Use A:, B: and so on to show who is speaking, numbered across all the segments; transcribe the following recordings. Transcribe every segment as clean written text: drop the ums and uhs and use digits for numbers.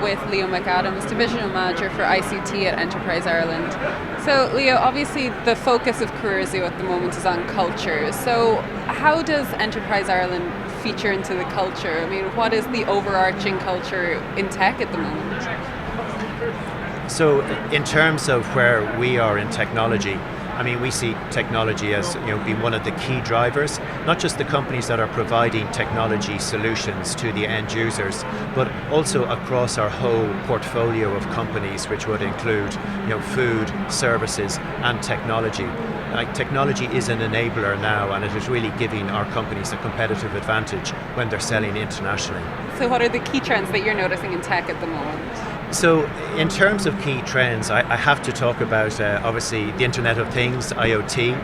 A: with Leo McAdams, divisional manager for ICT at Enterprise Ireland. So Leo, obviously the focus of Curzio at the moment is on culture. So how does Enterprise Ireland feature into the culture? I mean, what is the overarching culture in tech at the moment?
B: So in terms of where we are in technology, I mean, we see technology as being one of the key drivers, not just the companies that are providing technology solutions to the end users, but also across our whole portfolio of companies, which would include food, services and technology. Technology is an enabler now, and it is really giving our companies a competitive advantage when they're selling internationally.
A: So what are the key trends that you're noticing in tech at the moment?
B: So in terms of key trends, I have to talk about obviously the Internet of Things, IoT,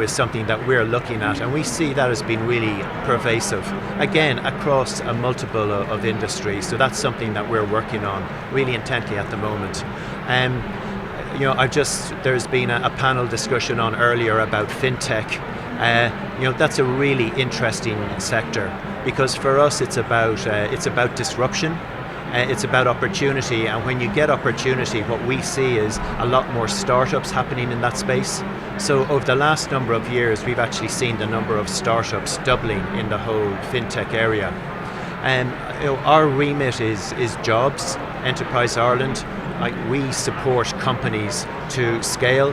B: is something that we're looking at, and we see that as being really pervasive, again, across a multiple of industries. So that's something that we're working on really intently at the moment. There's been a panel discussion on earlier about fintech. That's a really interesting sector, because for us it's about disruption. It's about opportunity, and when you get opportunity, what we see is a lot more startups happening in that space. So over the last number of years, we've actually seen the number of startups doubling in the whole fintech area. Our remit is jobs. Enterprise Ireland, we support companies to scale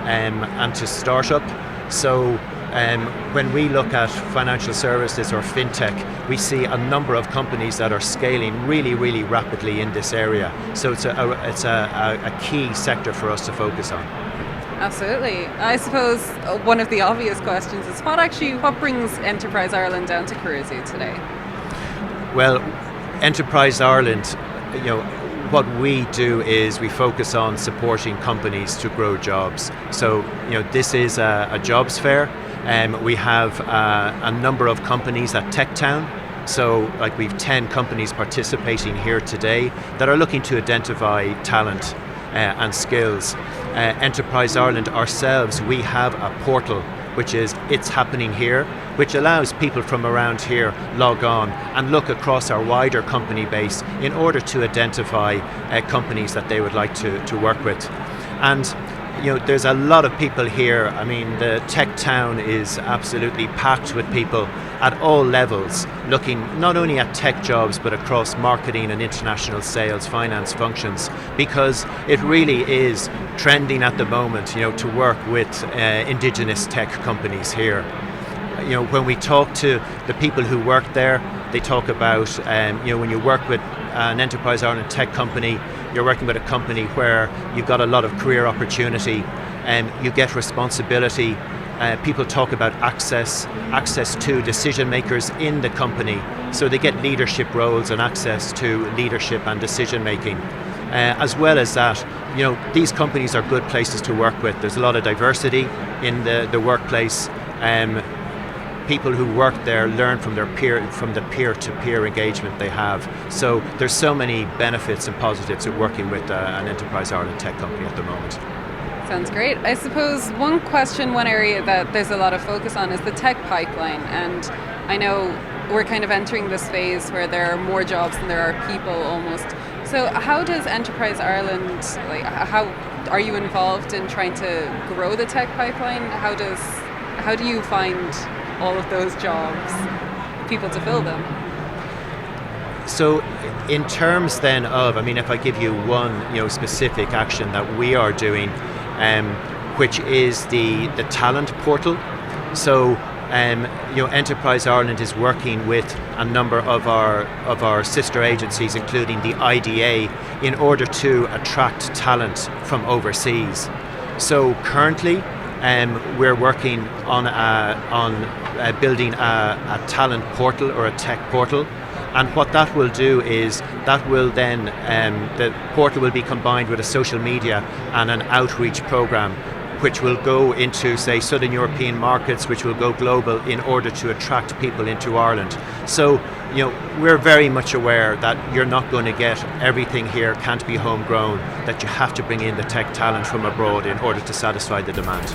B: and to start up. So when we look at financial services or fintech, we see a number of companies that are scaling really, really rapidly in this area. So it's a key sector for us to focus on.
A: Absolutely. I suppose one of the obvious questions is what brings Enterprise Ireland down to Curzio today?
B: Well, Enterprise Ireland, what we do is we focus on supporting companies to grow jobs. So, this is a jobs fair. We have a number of companies at Tech Town. So we've 10 companies participating here today that are looking to identify talent and skills. Enterprise Ireland ourselves, we have a portal which is It's Happening Here, which allows people from around here log on and look across our wider company base in order to identify companies that they would like to work with. And there's a lot of people here. I mean, the Tech Town is absolutely packed with people at all levels, looking not only at tech jobs, but across marketing and international sales, finance functions, because it really is trending at the moment, to work with indigenous tech companies here. When we talk to the people who work there, they talk about, when you work with an Enterprise Ireland tech company, you're working with a company where you've got a lot of career opportunity and you get responsibility. People talk about access to decision makers in the company, so they get leadership roles and access to leadership and decision making. As well as that, these companies are good places to work with. There's a lot of diversity in the workplace. People who work there learn from the peer-to-peer engagement they have. So there's so many benefits and positives of working with an Enterprise Ireland tech company at the moment.
A: Sounds great. I suppose one area that there's a lot of focus on is the tech pipeline, and I know we're kind of entering this phase where there are more jobs than there are people almost. So how does Enterprise Ireland, how are you involved in trying to grow the tech pipeline? How do you find all of those jobs, people to fill them?
B: So in terms then of, if I give you one specific action that we are doing, which is the talent portal. So Enterprise Ireland is working with a number of our sister agencies, including the IDA, in order to attract talent from overseas. So currently, we're working on building a talent portal or a tech portal, and what that will do is that will then the portal will be combined with a social media and an outreach program, which will go into, say, Southern European markets, which will go global in order to attract people into Ireland. So, we're very much aware that you're not going to get everything here, can't be homegrown, that you have to bring in the tech talent from abroad in order to satisfy the demand.